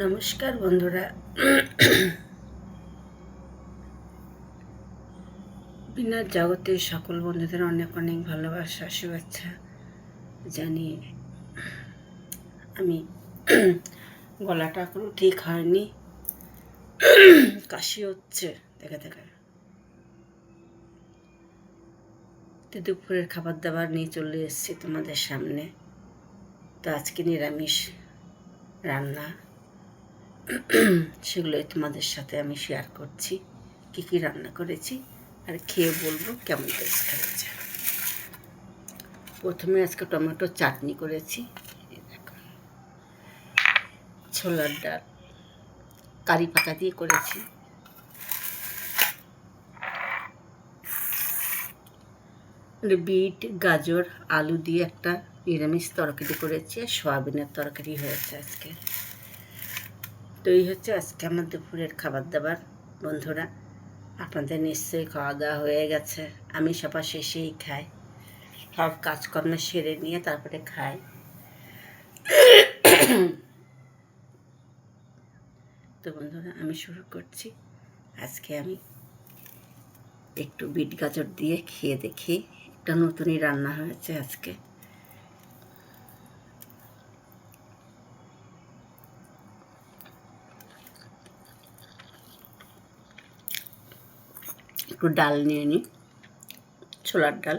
নমস্কার বন্ধুরা, বিনার জগতের সকল বন্ধুদের অনেক অনেক ভালোবাসা শুভেচ্ছা জানিয়ে আমি গলাটা এখনো ঠিক হয়নি, কাশি হচ্ছে দেখে দেখে। তো দুপুরের খাবার দাবার নিয়ে চলে এসেছি তোমাদের সামনে। তো আজকে নিরামিষ রান্না, সেগুলোই তোমাদের সাথে আমি শেয়ার করছি। কী কী রান্না করেছি আর খেয়ে বলবো কেমন টেস্ট হয়েছে। প্রথমে আজকে টমেটো চাটনি করেছি, ছোলার ডাল কারি পাতা দিয়ে করেছি, বিট গাজর আলু দিয়ে একটা নিরামিষ তরকারি করেছি, আর সয়াবিনের তরকারি হয়েছে আজকে। তো এই হচ্ছে আজকে আমার দুপুরের খাবার দাবার। বন্ধুরা, আপনাদের নিশ্চয়ই খাওয়া দাওয়া হয়ে গেছে। আমি সবার শেষেই খাই, সব কাজকর্ম সেরে নিয়ে তারপরে খাই। তো বন্ধুরা, আমি শুরু করছি। আজকে আমি একটু বিট গাজর দিয়ে খেয়ে দেখি, একটা নতুনই রান্না হয়েছে আজকে। একটু ডাল নিয়ে নিই, ছোলার ডাল।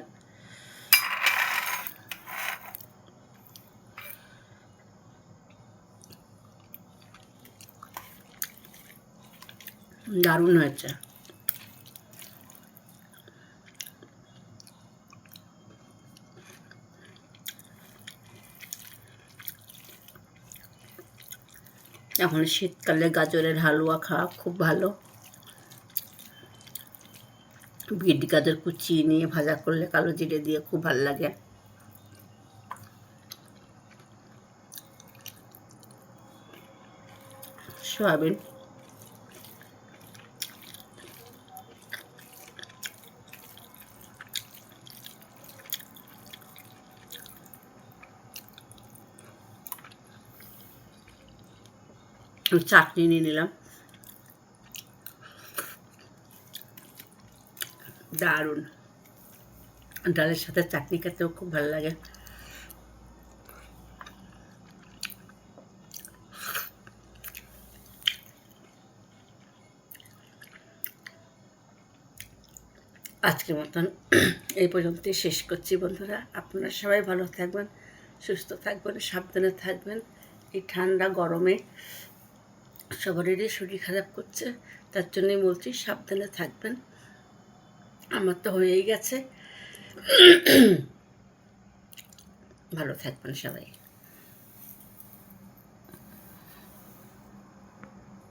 দারুণ হয়েছে। এখন শীতকালে গাজরের হালুয়া খাওয়া খুব ভালো। বিট গাজর কুচিয়ে নিয়ে ভাজা করলে কালো জিরে দিয়ে খুব ভালো লাগে। সয়াবিন, চাটনি নিয়ে নিলাম, দারুণ। ডালের সাথে চাটনি খেতেও খুব ভালো লাগে। আজকের মতন এই পর্যন্তই শেষ করছি বন্ধুরা। আপনারা সবাই ভালো থাকবেন, সুস্থ থাকবেন, সাবধানে থাকবেন। এই ঠান্ডা গরমে সবারই শরীর খারাপ করছে, তার জন্যই বলছি সাবধানে থাকবেন। আমার তো হয়েই গেছে। ভালো থাকবেন সবাই।